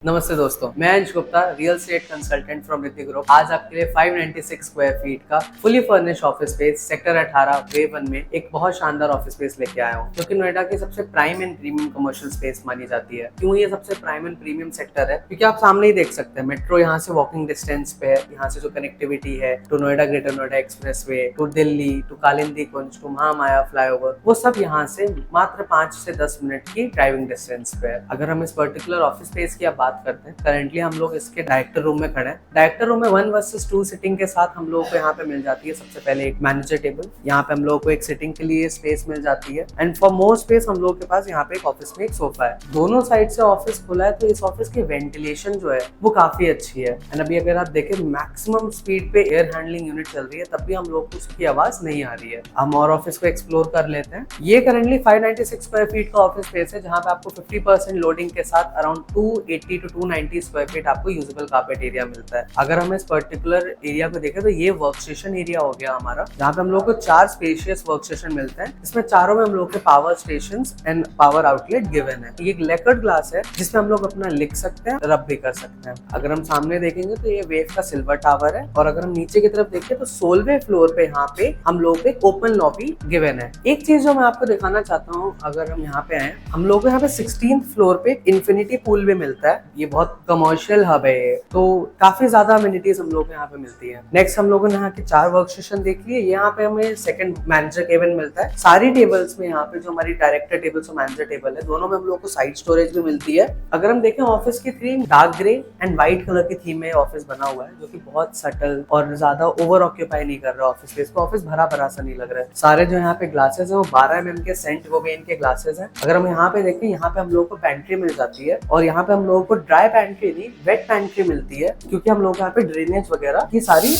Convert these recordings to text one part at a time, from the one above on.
नमस्ते दोस्तों, मैं अंश Gupta, real estate consultant from Hrithik group. आज आपके लिए 596 स्क्वायर फीट का fully furnished office space sector 18 wave 1 में एक बहुत शानदार ऑफिस स्पेस लेके आया हूँ, जो कि नोएडा की सबसे prime and premium commercial space मानी जाती है। क्यों ये सबसे प्राइम एंड प्रीमियम सेक्टर है? क्योंकि आप सामने ही देख सकते हैं, मेट्रो यहाँ से वॉकिंग डिस्टेंस पे है। यहाँ से जो कनेक्टिविटी है to Noida Greater Noida expressway, to Delhi, to Kalindi Kunj, to Mahamaya flyover, वो सब यहाँ से मात्र 5 से 10 मिनट की ड्राइविंग डिस्टेंस पे है। अगर हम इस पर्टिकुलर ऑफिस स्पेस की बात करते हैं, हम लोग इसके डायरेक्टर रूम में खड़े हैं। डायरेक्टर रूम में 1 वर्सेस 2 सिटिंग के साथ हम लोगों को यहाँ पे मिल जाती है सबसे पहले एक मैनेजर टेबल। यहाँ पे हम लोगों को एक सिटिंग के लिए स्पेस मिल जाती है एंड फॉर मोर स्पेस हम लोगों के पास यहाँ पे एक ऑफिस में एक सोफा है। दोनों साइड से ऑफिस खुला है, तो इस ऑफिस की वेंटिलेशन जो है वो काफी अच्छी है। एंड अभी अगर आप देखें, मैक्सिमम स्पीड पे एयर हैंडलिंग यूनिट चल रही है, तब भी हम लोग को उसकी आवाज नहीं आ रही है। हम और ऑफिस को एक्सप्लोर कर लेते हैं। ये करेंटली 596 स्क्वायर फीट का ऑफिस स्पेस है, जहाँ पे आपको 50% लोडिंग के साथ अराउंड 280 टू 290 स्क्वायर फीट आपको यूजेबल कार्पेट एरिया मिलता है। अगर हम इस पर्टिकुलर एरिया को देखें तो ये वर्क स्टेशन एरिया हो गया हमारा, जहाँ पे हम लोग को 4 स्पेशियस वर्क स्टेशन मिलते हैं। इसमें चारों में हम लोग के power station and power outlet given है। ये एक लेकर्ड ग्लास है, जिसमें हम लोग अपना लिख सकते हैं, रब भी कर सकते हैं। अगर हम सामने देखेंगे तो ये वेव का सिल्वर टावर है, और अगर हम नीचे की तरफ देखें तो 16वें फ्लोर पे यहाँ पे हम लोग एक ओपन लॉबी गिवन है। एक चीज जो मैं आपको दिखाना चाहता हूँ, अगर हम यहाँ पे आए, हम लोग को यहाँ पे 16th फ्लोर पे इन्फिनिटी पूल भी मिलता है। ये बहुत कमर्शियल हब है, तो काफी ज्यादा अमेनिटीज हम लोग को यहाँ पे मिलती है। नेक्स्ट हम लोगों ने यहाँ के 4 वर्क स्टेशन देख लिए। यहाँ पे हमें सेकंड मैनेजर केबिन मिलता है। सारी टेबल्स में यहाँ पे जो हमारी डायरेक्टर टेबल्स और मैनेजर टेबल है, दोनों में हम लोग को साइड स्टोरेज भी मिलती है। अगर हम देखें, ऑफिस की theme dark grey and white colour की थीम में ऑफिस बना हुआ है, जो कि बहुत सटल और ज्यादा ओवर ऑक्यूपाई नहीं कर रहा ऑफिस स्पेस को। ऑफिस भरा भरा सा नहीं लग रहा है। सारे जो यहाँ पे ग्लासेस है वो 12 mm के सेंट गोबेन के ग्लासेस है। अगर हम यहाँ पे देखें, यहाँ पे हम लोग को पैंट्री मिल जाती है, और यहाँ पे हम लोगों को ड्राई पैंट्री नहीं, वेट पैंट्री मिलती है, क्योंकि हम लोग यहाँ पे ड्रेनेज वगैरह की सारी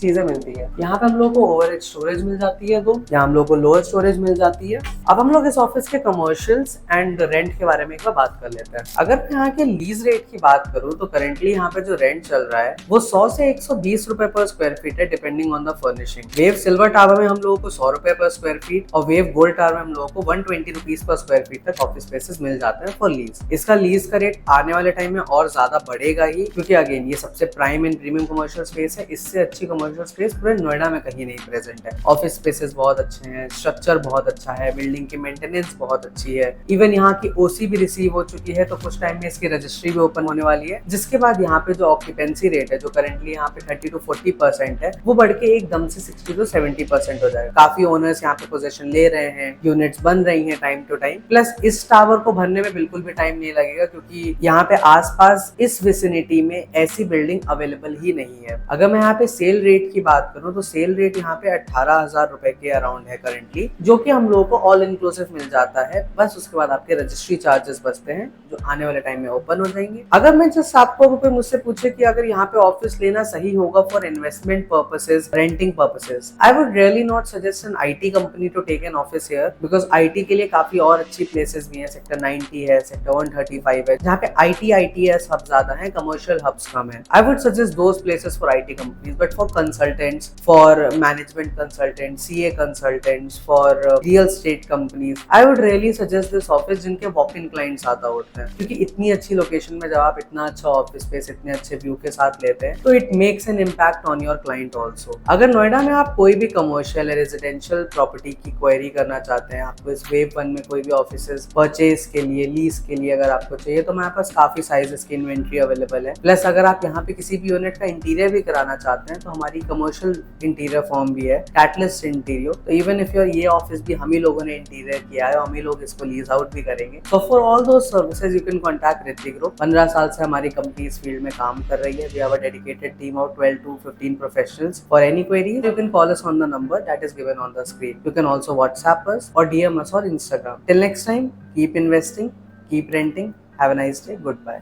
चीजें मिलती है। यहाँ पे हम लोग को ओवरहेड स्टोरेज मिल जाती है 2, यहाँ हम लोग को लोअर स्टोरेज मिल जाती है। अब हम लोग इस ऑफिस के कमर्शियल्स एंड रेंट के बारे में एक बार बात कर लेते हैं। अगर मैं यहाँ के लीज रेट की बात करूँ तो करेंटली यहाँ पे जो रेंट चल रहा है वो 100 से 120 रुपए पर स्क्वायर फीट है, depending on the furnishing. Wave silver tower में हम लोगों को 100 रुपए पर स्क्वायर फीट, और वेव गोल्ड टावर में हम लोगों को 120 रुपीज पर स्क्वायर फीट तक ऑफिस स्पेसेस मिल जाते हैं फॉर लीज। इसका लीज का रेट आने वाले टाइम में और ज्यादा बढ़ेगा ही, क्योंकि अगेन ये सबसे prime and premium commercial space है। इससे अच्छी कमर्शियल स्पेस पूरे नोएडा में कहीं नहीं प्रेजेंट है। ऑफिस स्पेसेस बहुत अच्छे हैं, स्ट्रक्चर बहुत अच्छा है, बिल्डिंग की मेंटेनेंस बहुत अच्छी है। इवन यहाँ की ओसी भी रिसीव हो चुकी है, तो कुछ टाइम में इसकी रजिस्ट्री भी ओपन होने वाली है, जिसके बाद यहाँ पे जो ऑक्यूपेंसी रेट है, जो करेंटली यहाँ पे 30 to 40% है, वो बढ़ के एकदम से 60 to 70% हो जाएगा। काफी ओनर्स यहाँ पे पोजेशन ले रहे हैं, यूनिट्स बन रही है टाइम टू टाइम। प्लस इस टावर को भरने में बिल्कुल भी टाइम नहीं लगेगा, क्योंकि यहाँ पे आसपास इस विसिनिटी में ऐसी बिल्डिंग अवेलेबल ही नहीं है। अगर मैं यहाँ पे सेल रेट की बात करूँ तो सेल रेट यहाँ पे 18,000 रुपए के अराउंड है करेंटली, जो कि हम लोगों को ऑल इंक्लूसिव मिल जाता है। बस उसके बाद आपके रजिस्ट्री चार्जेस बचते हैं, जो आने वाले टाइम में ओपन हो जाएंगे। अगर मैं जस्ट आपको रुपए मुझसे पूछे कि अगर यहाँ पे ऑफिस लेना सही होगा for investment purposes, renting purposes, I would really not suggest an IT company to take an office here, because IT के लिए काफी और अच्छी प्लेसेस भी है। सेक्टर 90 है, सेक्टर 135 है, जहाँ पे ITS हब ज्यादा है, कमर्शियल हब्स कम है। I would suggest those places for IT companies, but for consultants, for management consultants, CA consultants, for real estate companies, I would really suggest this office जिनके walk-in clients ज़्यादा होते हैं, क्योंकि इतनी अच्छी लोकेशन में जब आप इतना अच्छा ऑफिस स्पेस इतने अच्छे व्यू के साथ लेते हैं, तो it makes an impact on your client also. अगर नोएडा में आप कोई भी कमर्शियल या रेजिडेंशियल प्रॉपर्टी की क्वेरी करना चाहते हैं, आपको इस वेव 1 में कोई भी ऑफिस परचेज के लिए, लीज के लिए अगर आपको चाहिए, तो हमारे पास काफी साइजेस की इन्वेंट्री अवेलेबल है। प्लस अगर आप यहाँ पे किसी भी यूनिट का इंटीरियर भी कराना चाहते हैं, तो हमारी कमर्शियल इंटीरियर फॉर्म भी है, कैटलिस्ट इंटीरियर। तो इवन इफ योर ये ऑफिस भी हम ही लोगों ने इंटीरियर किया है, हम ही लोग इसको लीज आउट भी करेंगे। So for all those services you can contact Hrithik group. 15 साल से हमारी कंपनी इस फील्ड में काम कर रही है। We have a dedicated team of 12 to 15 professionals. For any query you can call us on the number that is given on the screen. You can also WhatsApp us और DM us on Instagram. Till next time, keep investing, keep renting. Have a nice day. Goodbye.